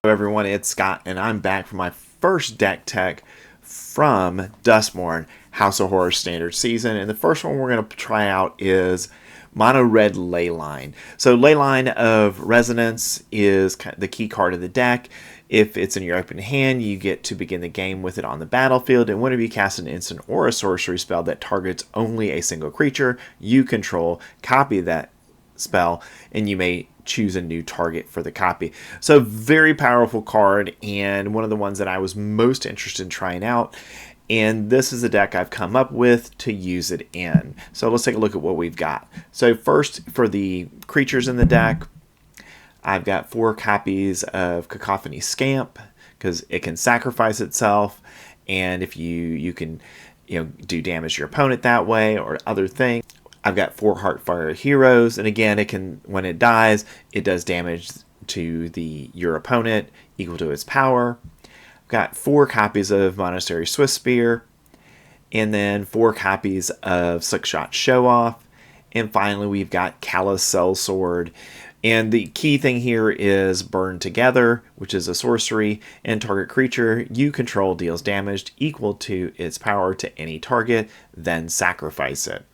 Hello everyone, it's Scott, and I'm back for my first deck tech from Duskmourn, House of Horror Standard Season. And the first one we're going to try out is Mono Red Leyline. So Leyline of Resonance is the key card of the deck. If it's in your open hand, you get to begin the game with it on the battlefield, and whenever you cast an instant or a sorcery spell that targets only a single creature you control, copy that spell, and you may choose a new target for the copy. So very powerful card, and one of the ones that I was most interested in trying out, and this is the deck I've come up with to use it in. So let's take a look at what we've got. So first, for the creatures in the deck, I've got 4 copies of Cacophony Scamp, because it can sacrifice itself, and if you can do damage to your opponent that way or other things. I've got 4 Heartfire Heroes, and again, it can, when it dies, it does damage to your opponent equal to its power. I've got 4 copies of Monastery Swiftspear, and then 4 copies of Slickshot Show-Off, and finally we've got Callous Sell-Sword. And the key thing here is Burn Together, which is a sorcery, and target creature you control deals damage equal to its power to any target, then sacrifice it.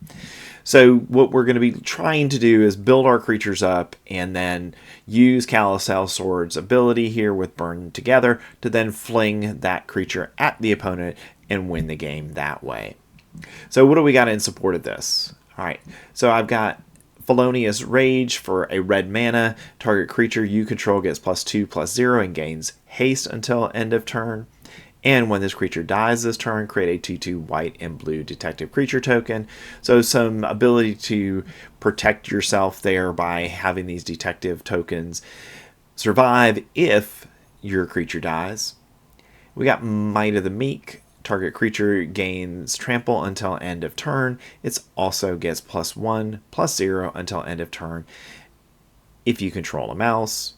So what we're going to be trying to do is build our creatures up and then use Callous Sell-Sword's ability here with Burn Together to then fling that creature at the opponent and win the game that way. So what do we got in support of this? All right, so I've got Felonious Rage for a red mana. Target creature you control gets +2/+0 and gains haste until end of turn. And when this creature dies this turn, create a 2/2 white and blue detective creature token. So some ability to protect yourself there by having these detective tokens survive if your creature dies. We got Might of the Meek. Target creature gains trample until end of turn. It also gets +1/+0 until end of turn if you control a mouse,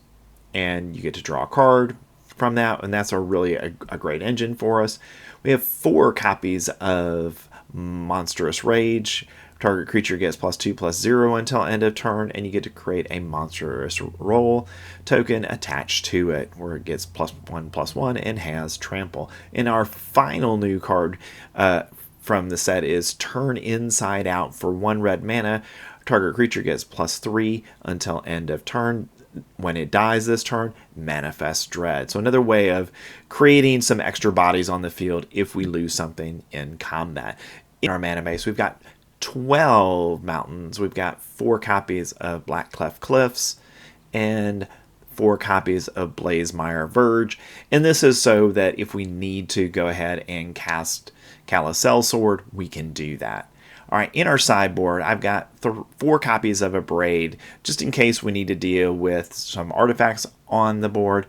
and you get to draw a card from that, and that's really a great engine for us. We have 4 copies of Monstrous Rage. Target creature gets +2/+0 until end of turn, and you get to create a monstrous roll token attached to it, where it gets +1/+1 and has trample. And our final new card from the set is Turn Inside Out for 1 red mana. Target creature gets +3 until end of turn. When it dies this turn, Manifest Dread. So another way of creating some extra bodies on the field if we lose something in combat. In our mana base, we've got 12 mountains. We've got 4 copies of Blackcleave Cliffs and 4 copies of Blazemire Verge. And this is so that if we need to go ahead and cast Callous Sell-Sword, we can do that. All right, in our sideboard, I've got 4 copies of Abrade, just in case we need to deal with some artifacts on the board.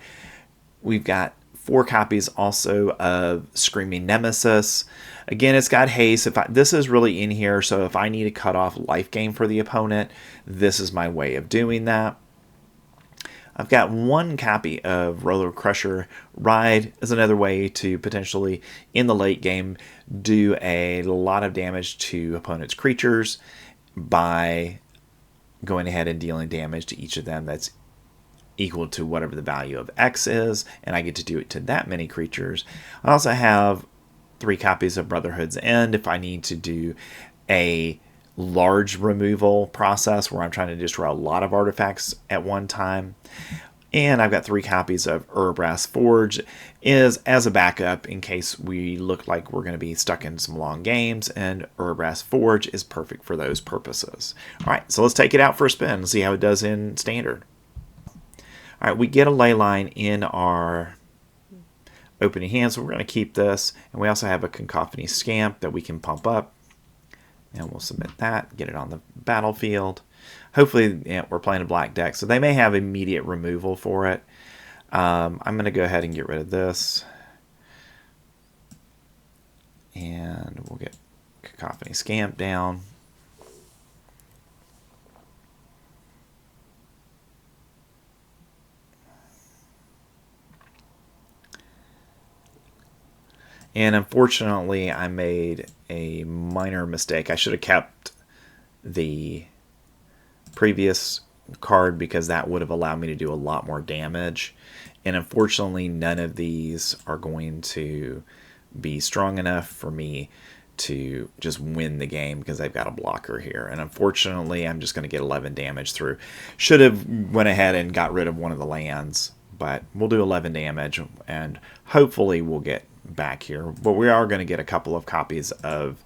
We've got 4 copies also of Screaming Nemesis. Again, it's got haste. This is really in here, so if I need to cut off life gain for the opponent, this is my way of doing that. I've got 1 copy of Roller Crusher. Ride is another way to potentially, in the late game, do a lot of damage to opponent's creatures by going ahead and dealing damage to each of them that's equal to whatever the value of X is, and I get to do it to that many creatures. I also have 3 copies of Brotherhood's End if I need to do a large removal process where I'm trying to destroy a lot of artifacts at one time. And I've got 3 copies of Urabrask Forge as a backup in case we look like we're going to be stuck in some long games, and Urabrask Forge is perfect for those purposes. All right, so let's take it out for a spin and see how it does in Standard. All right, we get a Leyline in our opening hand, so we're going to keep this. And we also have a Cacophony Scamp that we can pump up. And we'll submit that, get it on the battlefield. Hopefully, we're playing a black deck, so they may have immediate removal for it. I'm going to go ahead and get rid of this. And we'll get Cacophony Scamp down. And unfortunately, I made a minor mistake. I should have kept the previous card because that would have allowed me to do a lot more damage. And unfortunately, none of these are going to be strong enough for me to just win the game because they've got a blocker here. And unfortunately, I'm just going to get 11 damage through. Should have went ahead and got rid of one of the lands, but we'll do 11 damage, and hopefully we'll get back here. But we are going to get a couple of copies of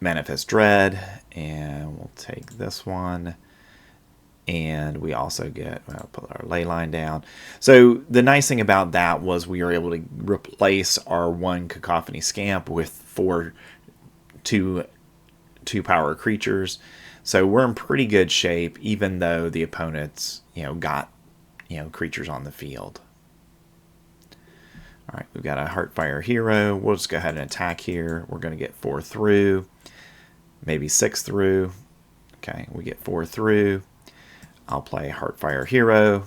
Manifest Dread, and we'll take this one. And we also get, well, put our Leyline down. So the nice thing about that was we were able to replace our one Cacophony Scamp with 4 2-power creatures. So we're in pretty good shape, even though the opponents, got, creatures on the field. All right, we've got a Heartfire Hero. We'll just go ahead and attack here. We're going to get 4 through, maybe 6 through. Okay, we get 4 through. I'll play Heartfire Hero.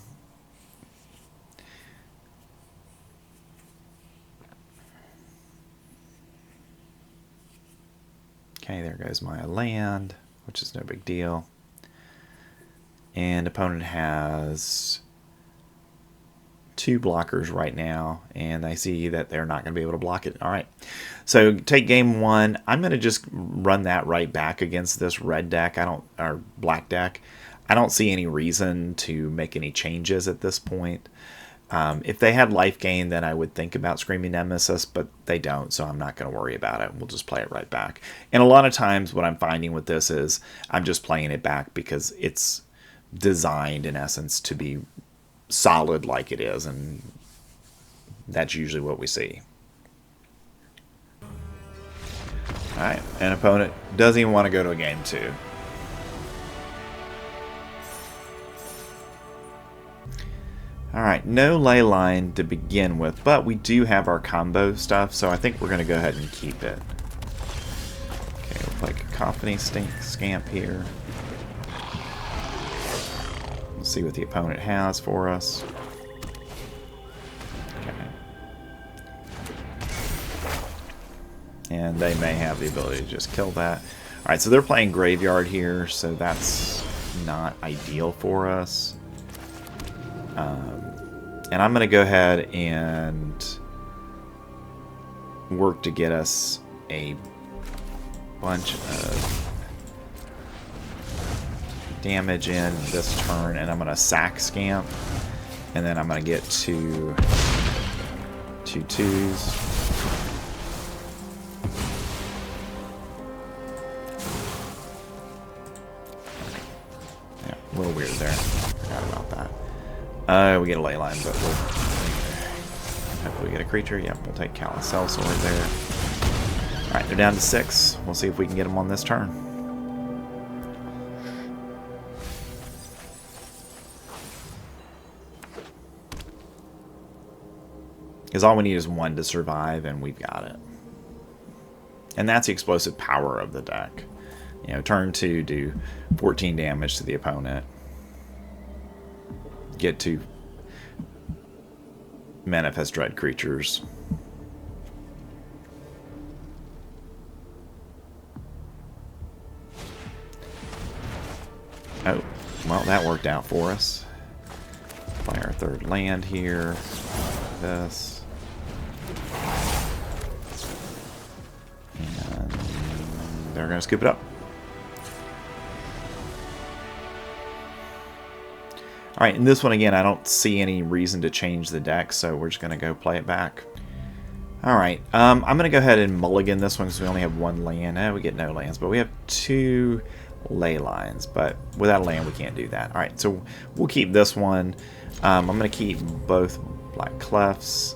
Okay, there goes my land, which is no big deal. And opponent has 2 blockers right now, and I see that they're not going to be able to block it. All right, so take game 1. I'm going to just run that right back against this red deck. Or black deck. I don't see any reason to make any changes at this point. If they had life gain, then I would think about Screaming Nemesis, but they don't, so I'm not going to worry about it. We'll just play it right back. And a lot of times what I'm finding with this is I'm just playing it back because it's designed, in essence, to be solid like it is, and that's usually what we see. Alright, an opponent doesn't even want to go to a game 2. Alright, no Leyline to begin with, but we do have our combo stuff, so I think we're going to go ahead and keep it. Okay, we'll play Cacophony Scamp here. We'll see what the opponent has for us. Okay. And they may have the ability to just kill that. Alright, so they're playing Graveyard here, so that's not ideal for us. And I'm going to go ahead and work to get us a bunch of damage in this turn, and I'm going to sack Scamp, and then I'm going to get 2 2/2s. Yeah, a little weird there. Forgot about that. We get a Leyline, but we'll hopefully get a creature. Yep, we'll take Callous Sell-Sword there. Alright, they're down to 6. We'll see if we can get them on this turn. Because all we need is 1 to survive, and we've got it. And that's the explosive power of the deck. Turn 2, do 14 damage to the opponent. Get 2 Manifest Dread creatures. Oh, well, that worked out for us. Play our 3rd land here. This. And they're going to scoop it up. Alright, in this one again, I don't see any reason to change the deck, so we're just going to go play it back. Alright, I'm going to go ahead and mulligan this one because we only have 1 land. We get no lands, but we have 2 Leylines, but without a land we can't do that. Alright, so we'll keep this one. I'm going to keep both Black Cliffs,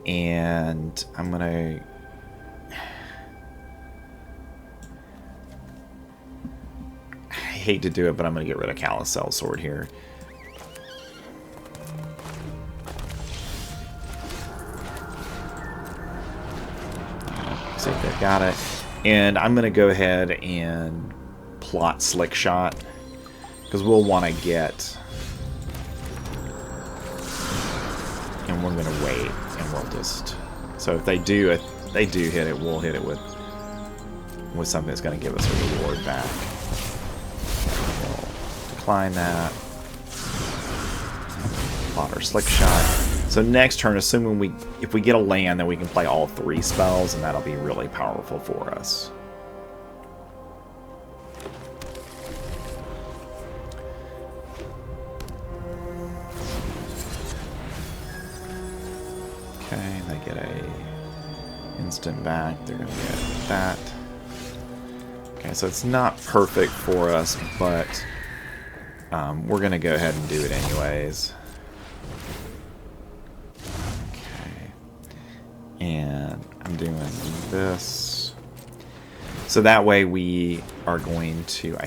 and I'm going to... I hate to do it, but I'm going to get rid of Callous Sell-Sword here. See if they've got it. And I'm going to go ahead and plot Slickshot, because we'll want to get... And we're going to wait, and we'll just... So if they do hit it, we'll hit it with something that's going to give us a reward back. We'll decline that. plot our Slickshot. So next turn, assuming if we get a land, then we can play all 3 spells, and that'll be really powerful for us. Okay, they get a instant back. They're going to get that. Okay, so it's not perfect for us, but we're going to go ahead and do it anyways. Okay. And I'm doing this. So that way we are going to...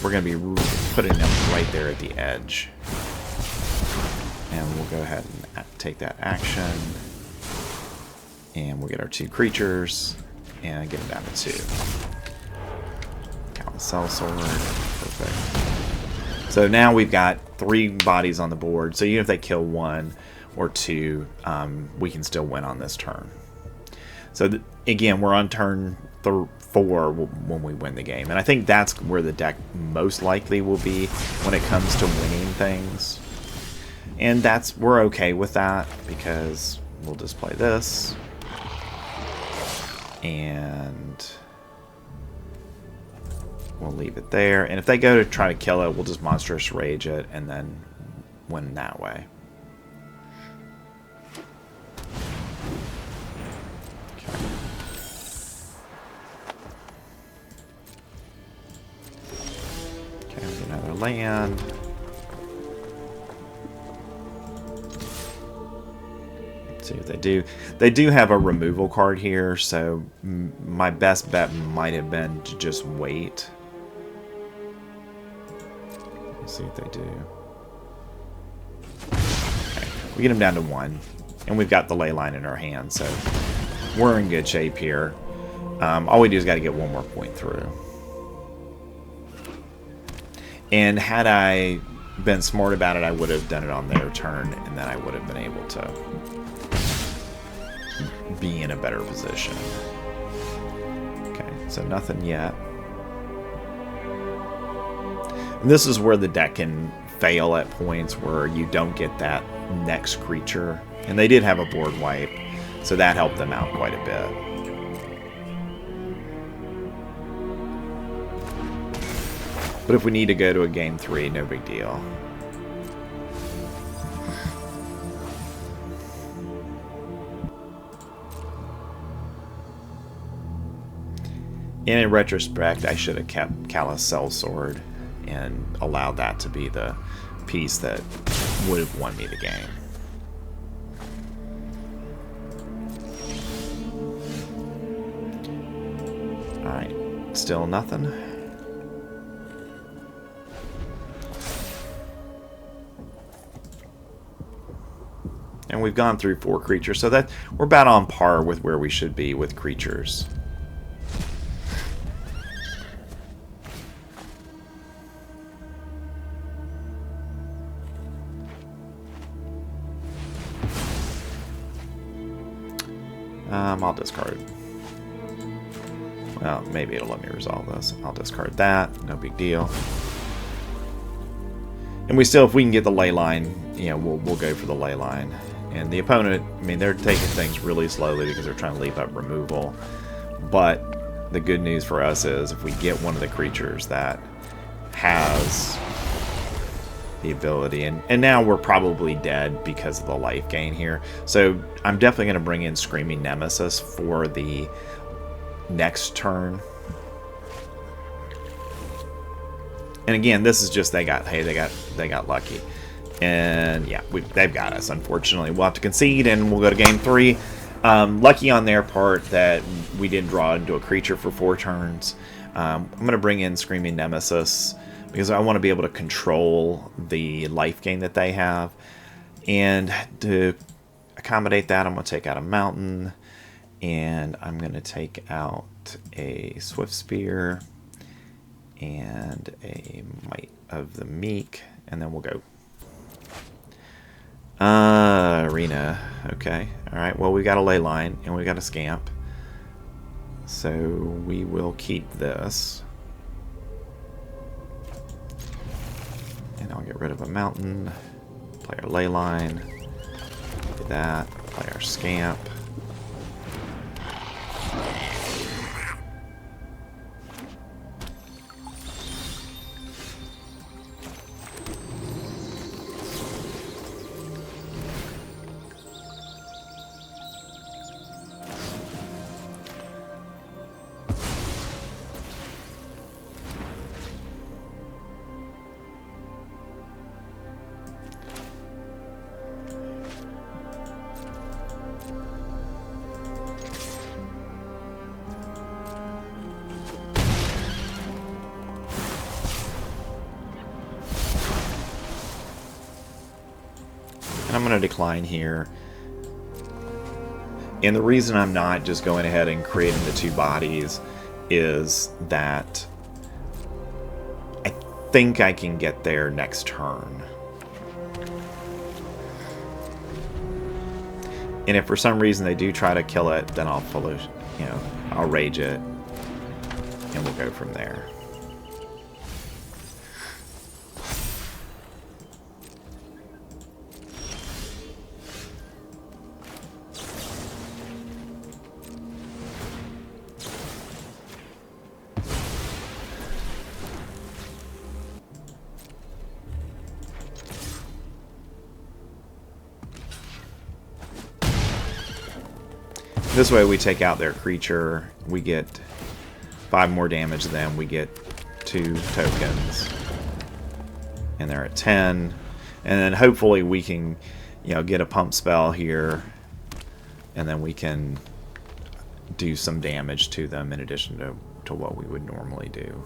we're going to be putting them right there at the edge. And we'll go ahead and take that action. And we'll get our 2 creatures. And get them down to 2. Callous Sell-Sword. Perfect. So now we've got 3 bodies on the board. So even if they kill 1 or 2, we can still win on this turn. So again, we're on turn 4 when we win the game. And I think that's where the deck most likely will be when it comes to winning things. And we're okay with that because we'll just play this. And we'll leave it there. And if they go to try to kill it, we'll just Monstrous Rage it and then win that way. Okay. Okay, we get another land. See what they do. They do have a removal card here, so my best bet might have been to just wait. Let's see what they do. Okay. We get them down to 1, and we've got the Leyline in our hand, so we're in good shape here. All we do is got to get 1 more point through. And had I been smart about it, I would have done it on their turn, and then I would have been able to be in a better position. Okay, so nothing yet. And this is where the deck can fail at points where you don't get that next creature. And they did have a board wipe, so that helped them out quite a bit. But if we need to go to a game 3, no big deal. And in retrospect, I should have kept Callous Sell-Sword and allowed that to be the piece that would have won me the game. Alright, still nothing. And we've gone through 4 creatures, so that we're about on par with where we should be with creatures. I'll discard. Well, maybe it'll let me resolve this. I'll discard that. No big deal. And we still, if we can get the Leyline, you know, we'll go for the Leyline. And the opponent, I mean, they're taking things really slowly because they're trying to leave up removal. But the good news for us is if we get one of the creatures that has the ability, and now we're probably dead because of the life gain here. So I'm definitely going to bring in Screaming Nemesis for the next turn. And again, this is just they got lucky. And yeah, they've got us, unfortunately. We'll have to concede and we'll go to game 3. Lucky on their part that we didn't draw into a creature for 4 turns. I'm going to bring in Screaming Nemesis because I want to be able to control the life gain that they have. And to accommodate that, I'm going to take out a mountain. And I'm going to take out a Swiftspear and a Might of the Meek. And then we'll go. Arena. Okay. Alright, well, we got a Leyline and we got a Scamp. So we will keep this. And I'll get rid of a mountain. Play our Leyline. Do that. Play our Scamp. And I'm going to decline here. And the reason I'm not just going ahead and creating the 2 bodies is that I think I can get there next turn. And if for some reason they do try to kill it, then I'll follow, you know, I'll rage it, and we'll go from there. This way we take out their creature, we get 5 more damage to them, we get 2 tokens, and they're at 10. And then hopefully we can, you know, get a pump spell here, and then we can do some damage to them in addition to what we would normally do.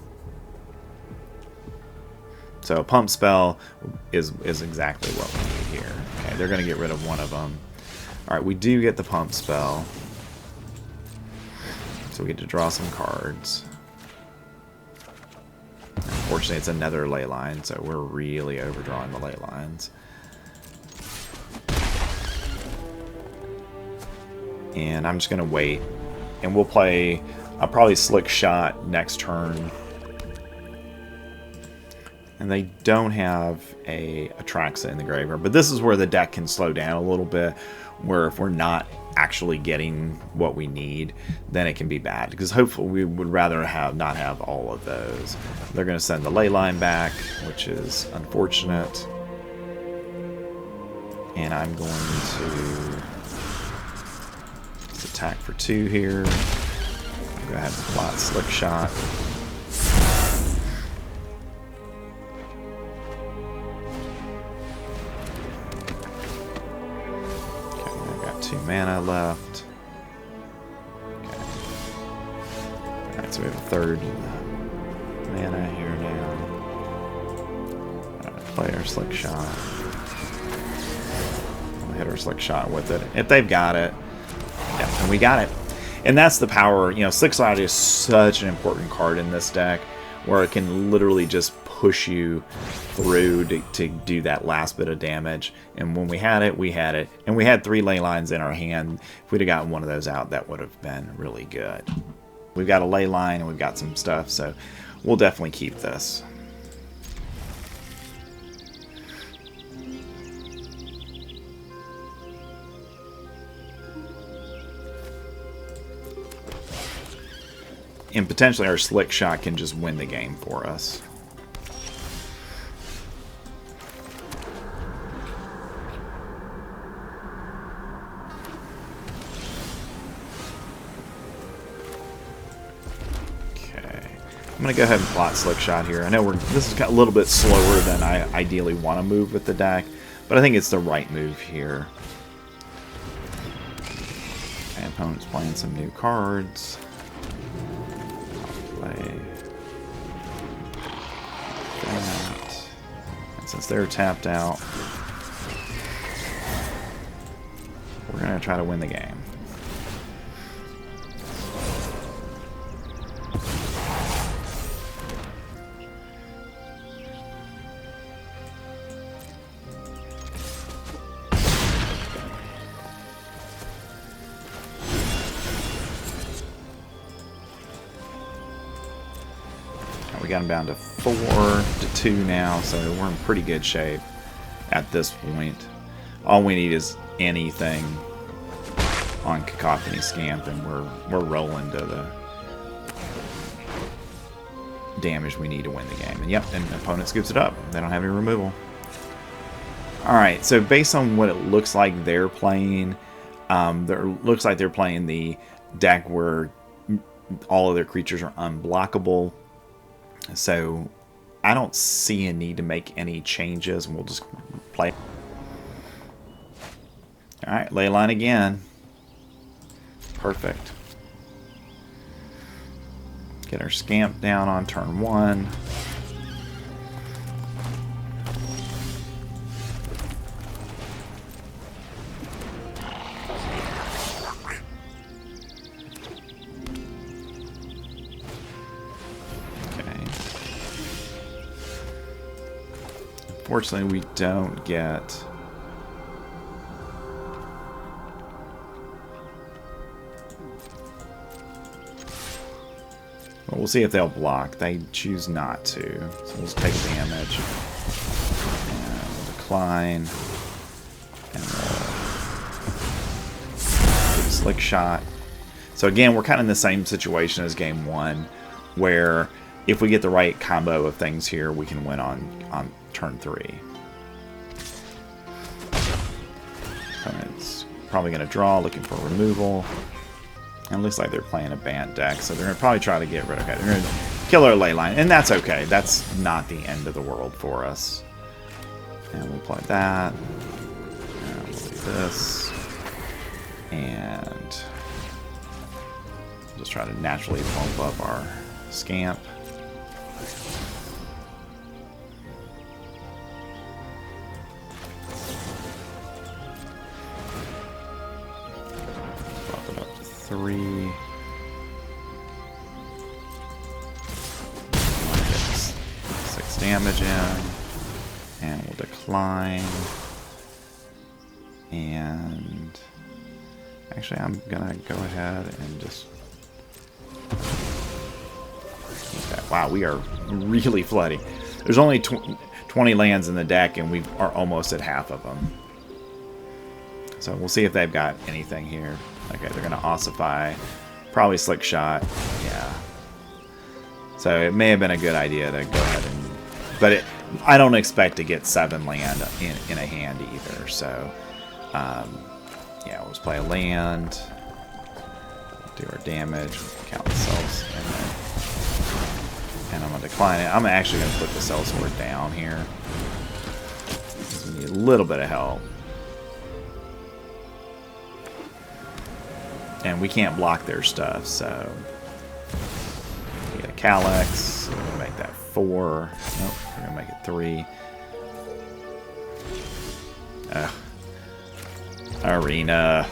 So a pump spell is exactly what we need here. Okay, they're going to get rid of one of them. Alright, we do get the pump spell. So we get to draw some cards. Unfortunately, it's another Leyline, so we're really overdrawing the Leylines. And I'm just going to wait. And we'll play... I'll probably Slickshot next turn. And they don't have a Atraxa in the graveyard. But this is where the deck can slow down a little bit. Where if we're not actually getting what we need, then it can be bad. Because hopefully we would rather not have all of those. They're going to send the Leyline back, which is unfortunate. And I'm going to just attack for 2 here. I'll go ahead and plot Slickshot. Okay, I've got 2 mana left. Okay. Alright, so we have a 3rd mana here now. Alright, play our Slickshot. Hit our Slickshot with it. If they've got it, yeah, and we got it. And that's the power. You know, Slickshot is such an important card in this deck, where it can literally just push you through to do that last bit of damage. And when we had it, we had it. And we had 3 Leylines in our hand. If we'd have gotten one of those out, that would have been really good. We've got a Leyline and we've got some stuff, so we'll definitely keep this. And potentially our Slickshot can just win the game for us. Okay. I'm going to go ahead and plot Slickshot here. I know this is a little bit slower than I ideally want to move with the deck, but I think it's the right move here. My opponent's playing some new cards. That. And since they're tapped out, we're going to try to win the game. We got them down to 4-2 now, so we're in pretty good shape. at this point. All we need is anything on Cacophony Scamp, and we're rolling to the damage we need to win the game. And yep, and opponent scoops it up. They don't have any removal. Alright, so based on what it looks like they're playing, looks like they're playing the deck where all of their creatures are unblockable. So I don't see a need to make any changes, and we'll just play. Alright, Leyline again. Perfect. Get our Scamp down on turn 1. Unfortunately, we don't get... Well, we'll see if they'll block. They choose not to. So we'll just take damage. And we'll decline. And we'll do a Slick Shot. So again, we're kind of in the same situation as game 1, where if we get the right combo of things here, we can win on turn 3. Opponent's probably going to draw, looking for removal. And it looks like they're playing a Bant deck, so they're going to probably try to get rid of it. They're going to kill our Leyline, and that's okay. That's not the end of the world for us. And we'll play that. And we'll do this. And just try to naturally bump up our Scamp. Bump it up to 3. Get 6 damage in. And we'll decline. And actually, I'm gonna go ahead and just... Wow, we are really flooding. There's only 20 lands in the deck, and we are almost at half of them. So we'll see if they've got anything here. Okay, they're going to ossify. Probably Slick Shot. Yeah. So it may have been a good idea to go ahead and... But I don't expect to get 7 land in a hand either. So, yeah, we'll just play a land. Do our damage with Callous Sell-Sword. And I'm going to decline it. I'm actually going to put the Sell-Sword down here. We need a little bit of help. And we can't block their stuff, so... We get a Calyx. We're going to make that 4. Nope, we're going to make it 3. Arena.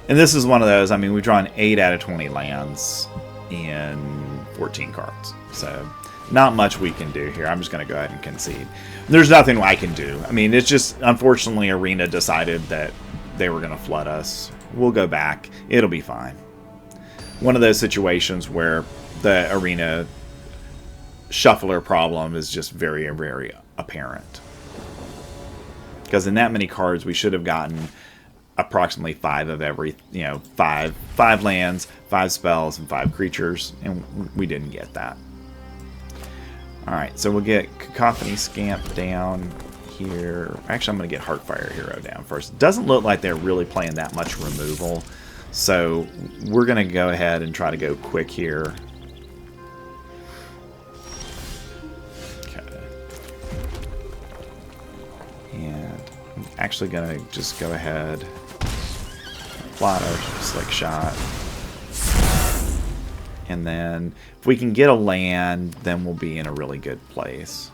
And this is one of those, I mean, we've drawn 8 out of 20 lands in 14 cards. So, not much we can do here. I'm just going to go ahead and concede. There's nothing I can do. I mean, it's just, unfortunately, Arena decided that they were going to flood us. We'll go back. It'll be fine. One of those situations where the Arena shuffler problem is just very, very apparent. Because in that many cards, we should have gotten approximately 5 of every, you know, 5 lands, 5 spells, and 5 creatures, and we didn't get that. Alright, so we'll get Cacophony Scamp down here. Actually, I'm going to get Heartfire Hero down first. It doesn't look like they're really playing that much removal, so we're going to go ahead and try to go quick here. Okay. And I'm actually going to just go ahead plot our Slick Shot. And then if we can get a land, then we'll be in a really good place.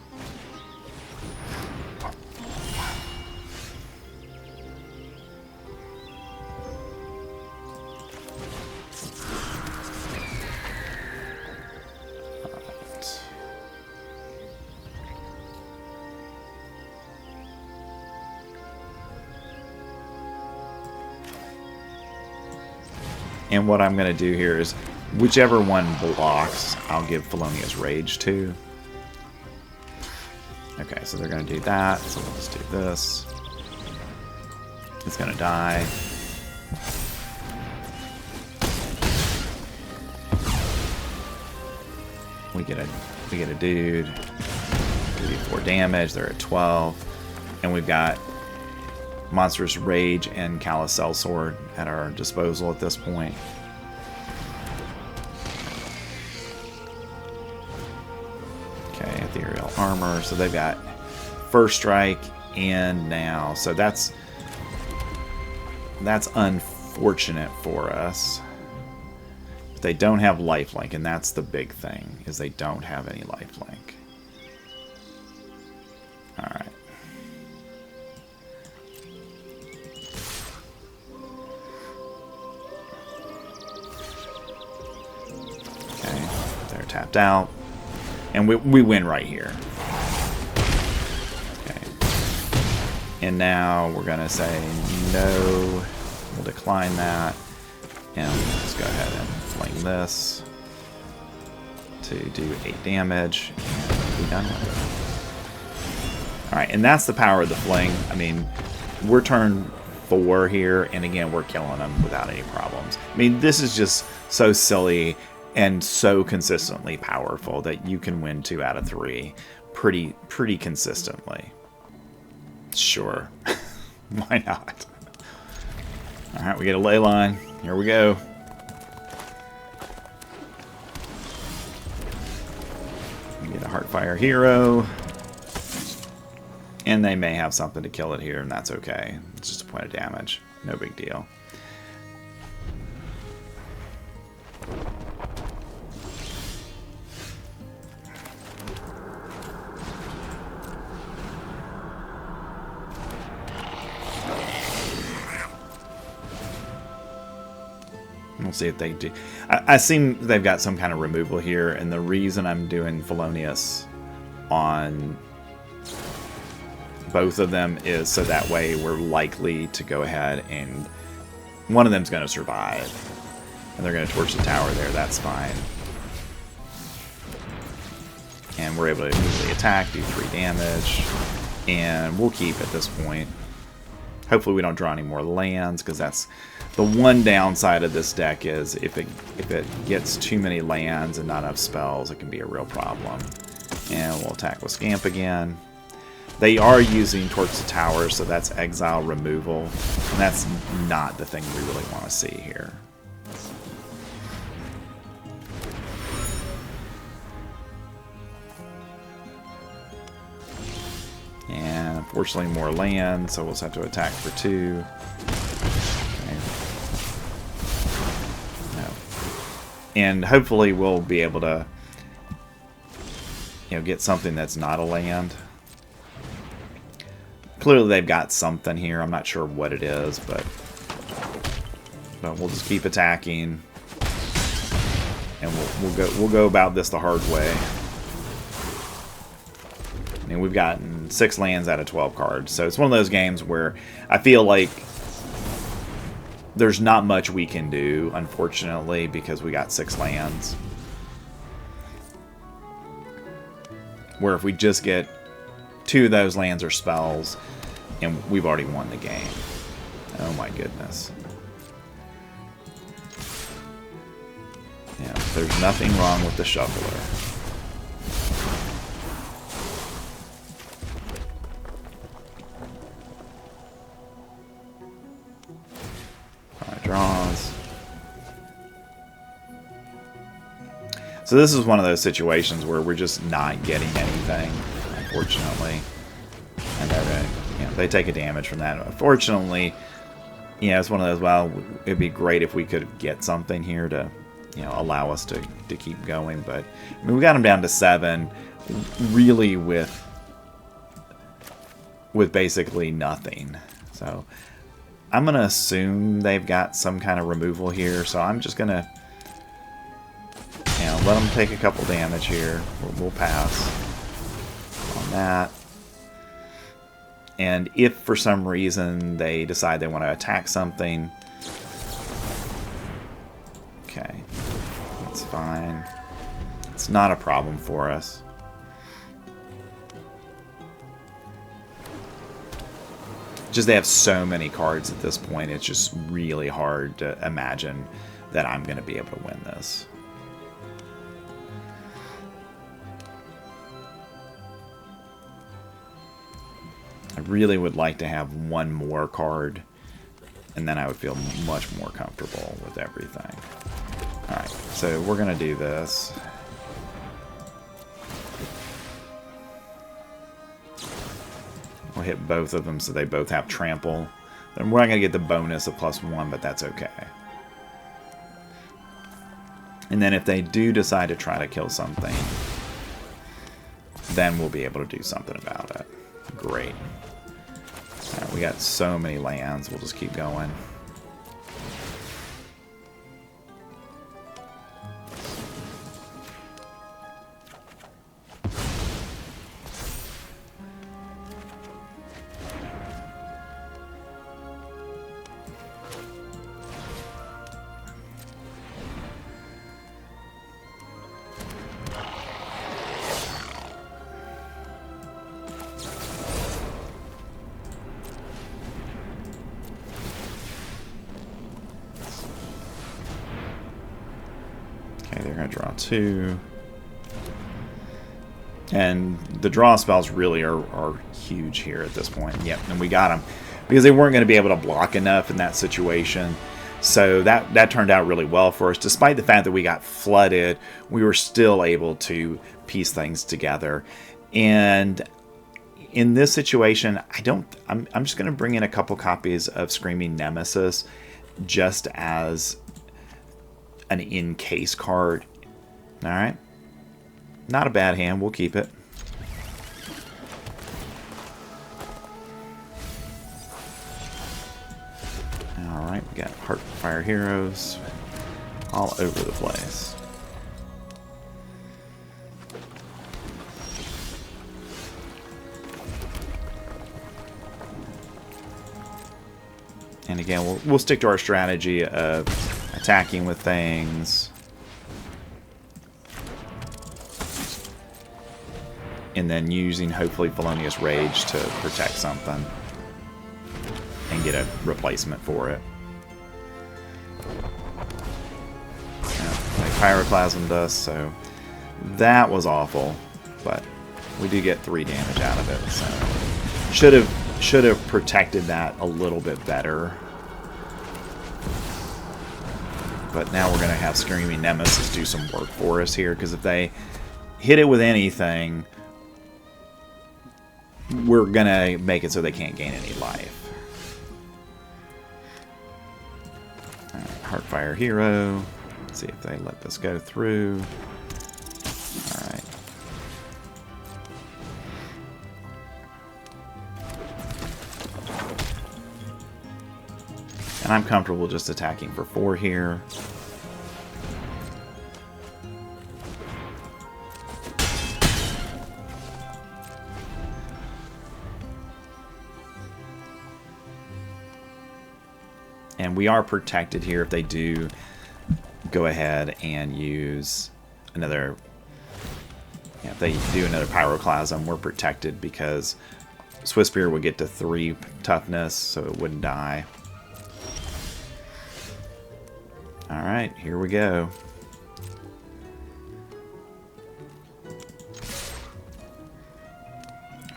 And what I'm going to do here is, whichever one blocks, I'll give Felonious Rage to. Okay, Okay, so they're going to do that. So we'll just do this. It's going to die. We get a dude. We do 4 damage. They're at 12. And we've got Monstrous Rage and Callous Sell-Sword at our disposal at this point. Okay, Ethereal Armor. So they've got First Strike and now. So that's unfortunate for us. But they don't have lifelink, and that's the big thing, is they don't have any lifelink. Alright. Okay, they're tapped out. And we win right here. Okay. And now we're going to say no. We'll decline that. And let's go ahead and fling this to do 8 damage. And be done with it. Alright, and that's the power of the fling. I mean, we're turn 4 here, and again, we're killing them without any problems. I mean, this is just so silly and so consistently powerful that you can win 2 out of 3 pretty consistently. Sure. Why not? Alright, we get a Leyline. Here we go. We get a Heartfire Hero. And they may have something to kill it here, and that's okay. It's just a point of damage. No big deal. We'll see if they do. I assume they've got some kind of removal here, and the reason I'm doing Felonious on both of them is so that way we're likely to go ahead and one of them's going to survive. And they're going to torch the tower there. That's fine. And we're able to immediately attack, do 3 damage. And we'll keep at this point. Hopefully we don't draw any more lands, because that's the one downside of this deck is if it gets too many lands and not enough spells, it can be a real problem. And we'll attack with Scamp again. They are using Torch the Tower, so that's exile removal. And that's not the thing we really want to see here. And unfortunately more land, so we'll just have to attack for 2. Okay. No. And hopefully we'll be able to, get something that's not a land. Clearly they've got something here. I'm not sure what it is, but we'll just keep attacking, and we'll go about this the hard way. I mean, we've gotten 6 lands out of 12 cards, so it's one of those games where I feel like there's not much we can do, unfortunately, because we got 6 lands. Where if we just get 2 of those lands are spells, and we've already won the game. Oh my goodness. Yeah, there's nothing wrong with the shuffler. Draws. So this is one of those situations where we're just not getting anything, unfortunately. And they're gonna, they take a damage from that. Unfortunately, it's one of those, well, it'd be great if we could get something here to, allow us to keep going. But I mean, we got them down to 7, really with basically nothing. So I'm going to assume they've got some kind of removal here, so I'm just going to let them take a couple damage here. We'll pass on that. And if for some reason they decide they want to attack something, okay, that's fine. It's not a problem for us. just they have so many cards at this point. It's just really hard to imagine that I'm going to be able to win this. I really would like to have one more card, and then I would feel much more comfortable with everything. Alright, so we're going to do this. We'll hit both of them so they both have trample. Then we're not going to get the bonus of +1, but that's okay. And then if they do decide to try to kill something, then we'll be able to do something about it. Great. Right, we got so many lands. We'll just keep going. Okay, they're going to draw 2. And the draw spells really are huge here at this point. Yep, and we got them. Because they weren't going to be able to block enough in that situation. So that turned out really well for us. Despite the fact that we got flooded, we were still able to piece things together. And in this situation, I'm just going to bring in a couple copies of Screaming Nemesis just as an in-case card. Alright. Not a bad hand. We'll keep it. Alright, we got Heartfire Heroes all over the place. And again, we'll stick to our strategy of attacking with things. And then using, hopefully, Felonious Rage to protect something. And get a replacement for it. They pyroclasmed us, so that was awful. But we do get 3 damage out of it, so should have protected that a little bit better. But now we're going to have Screaming Nemesis do some work for us here, because if they hit it with anything, we're going to make it so they can't gain any life. Alright, Heartfire Hero. Let's see if they let this go through. Alright. And I'm comfortable just attacking for 4 here. And we are protected here if they do go ahead and use another... Yeah, if they do another Pyroclasm, we're protected because Swiftspear would get to 3 toughness, so it wouldn't die. Alright, here we go.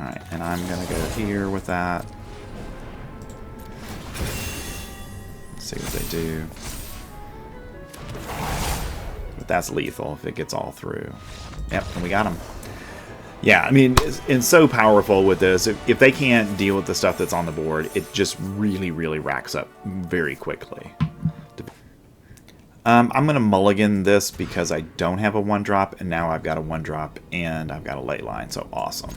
Alright, and I'm going to go here with that. Let's see what they do. But that's lethal if it gets all through. Yep, and we got him. Yeah, I mean, it's so powerful with this. If they can't deal with the stuff that's on the board, it just really, really racks up very quickly. I'm going to mulligan this because I don't have a 1-drop, and now I've got a 1-drop, and I've got a Leyline, so awesome.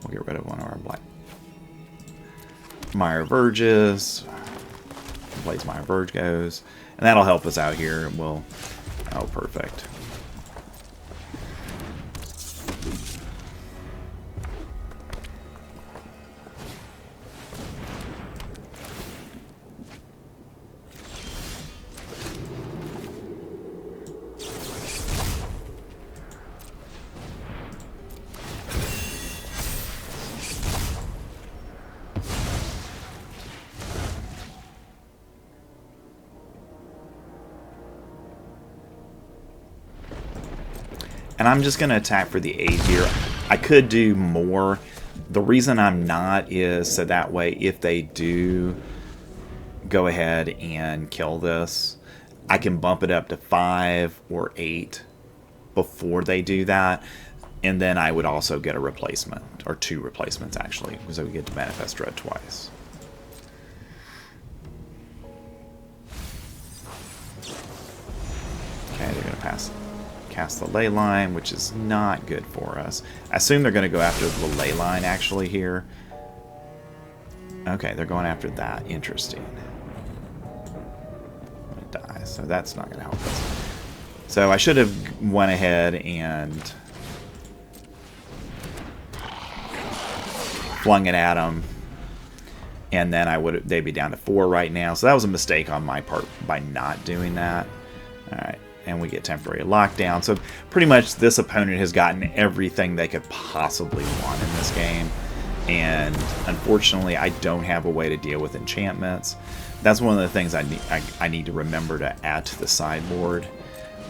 We'll get rid of one of our Blazemire Verges. Blazemire Verge goes, and that'll help us out here. We'll... Oh, perfect. And I'm just going to attack for the 8 here. I could do more. The reason I'm not is so that way if they do go ahead and kill this, I can bump it up to 5 or 8 before they do that. And then I would also get a replacement, or 2 replacements actually, because I would get to Manifest Dread twice. Okay, they're going to cast the Leyline, which is not good for us. I assume they're going to go after the Leyline actually here. Okay, they're going after that. Interesting. It dies, so that's not going to help us. So I should have went ahead and flung it at them, and then they'd be down to 4 right now. So that was a mistake on my part by not doing that. All right. And we get temporary lockdown. So pretty much this opponent has gotten everything they could possibly want in this game. And unfortunately, I don't have a way to deal with enchantments. That's one of the things I need to remember to add to the sideboard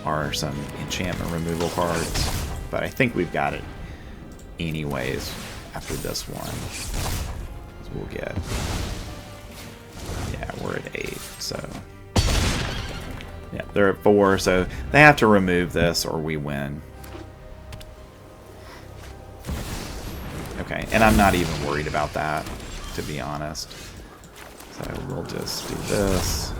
are some enchantment removal cards. But I think we've got it anyways after this one. So we'll get... Yeah, we're at 8, so... Yeah, they're at 4, so they have to remove this or we win. Okay, and I'm not even worried about that, to be honest. So we'll just do this.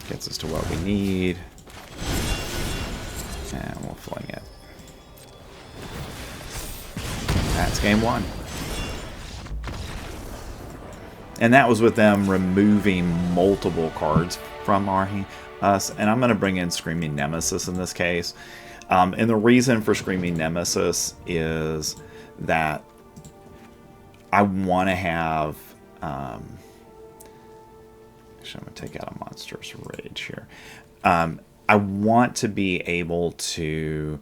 Gets us to what we need. And we'll fling it. That's game 1. And that was with them removing multiple cards from us. And I'm going to bring in Screaming Nemesis in this case. And the reason for Screaming Nemesis is that I want to have... actually, I'm going to take out a Monstrous Rage here. I want to be able to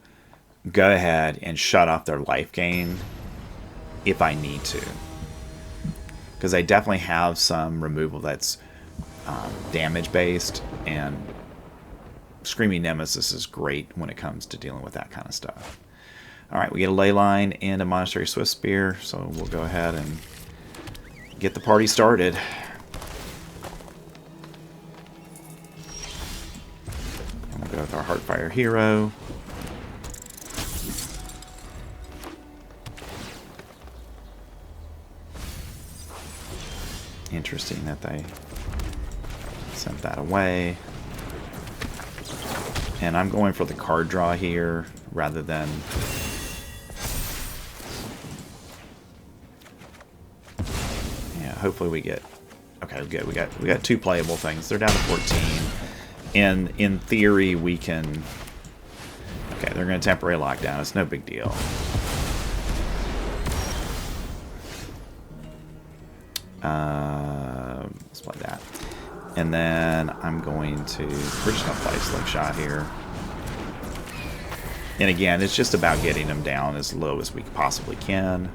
go ahead and shut off their life gain if I need to. Because I definitely have some removal that's damage based, and Screaming Nemesis is great when it comes to dealing with that kind of stuff. Alright, we get a Leyline and a Monastery Swiftspear, so we'll go ahead and get the party started. And we'll go with our Heartfire Hero. Interesting that they sent that away. And I'm going for the card draw here rather than... Yeah, hopefully we get... Okay, good. We got 2 playable things. They're down to 14. And in theory, we can... Okay, they're going to temporary lockdown. It's no big deal. Let's play that. And then I'm going to... We're just going to play Slickshot here. And again, it's just about getting them down as low as we possibly can.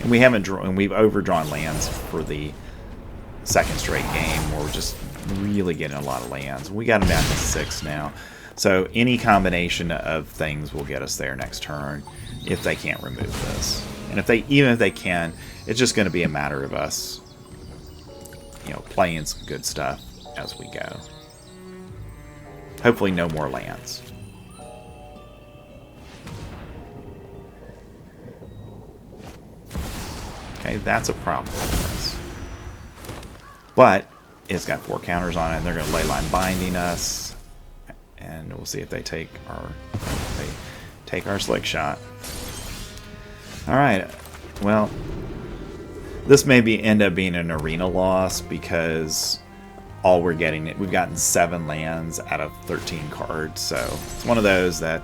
And we haven't drawn... We've overdrawn lands for the second straight game where we're just really getting a lot of lands. We got them down to 6 now. So any combination of things will get us there next turn if they can't remove this. And even if they can, it's just going to be a matter of us, you know, playing some good stuff as we go. Hopefully no more lands. Okay, that's a problem for us. But it's got 4 counters on it, and they're going to Leyline binding us. And we'll see if they take our Slickshot. Alright, well, this may end up being an arena loss because all we're getting, we've gotten 7 lands out of 13 cards, so it's one of those that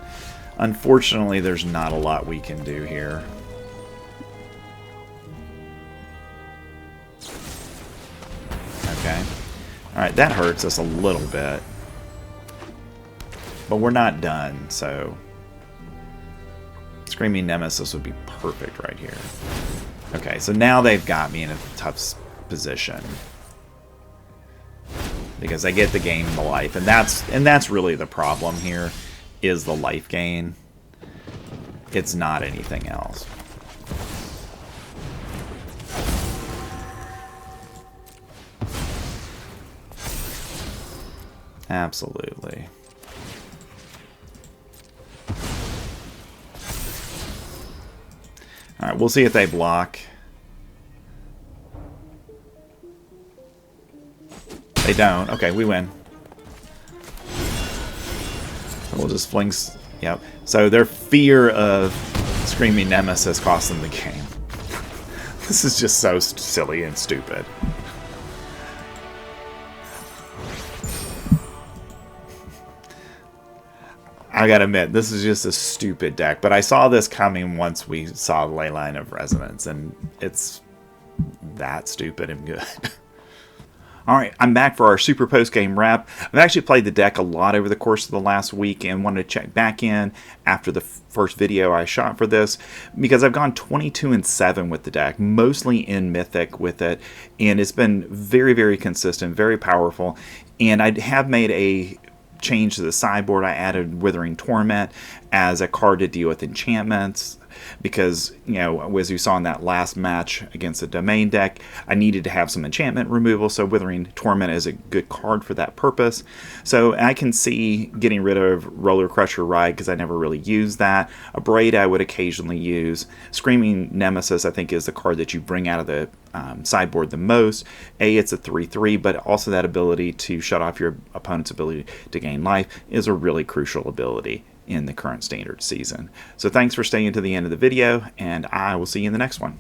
unfortunately there's not a lot we can do here. Okay, alright, that hurts us a little bit, but we're not done, so Screaming Nemesis would be perfect right here. Okay, so now they've got me in a tough position. because they get the gain and the life, and that's really the problem here, is the life gain. It's not anything else. Absolutely. All right, we'll see if they block. They don't. Okay, we win. So we'll just fling. Yep. So their fear of Screaming Nemesis cost them the game. This is just so silly and stupid. I gotta admit, this is just a stupid deck, but I saw this coming once we saw Leyline of Resonance, and it's that stupid and good. Alright, I'm back for our super post-game wrap. I've actually played the deck a lot over the course of the last week and wanted to check back in after the first video I shot for this, because I've gone 22-7 with the deck, mostly in Mythic with it, and it's been very, very consistent, very powerful, and I have made a change to the sideboard. I added Withering Torment as a card to deal with enchantments, because, you know, as you saw in that last match against the Domain deck, I needed to have some enchantment removal, so Withering Torment is a good card for that purpose. So I can see getting rid of Roller Crusher Ride, because I never really use that. Abrade I would occasionally use. Screaming Nemesis I think is the card that you bring out of the sideboard the most. It's a 3/3, but also that ability to shut off your opponent's ability to gain life is a really crucial ability in the current standard season. So thanks for staying to the end of the video, and I will see you in the next one.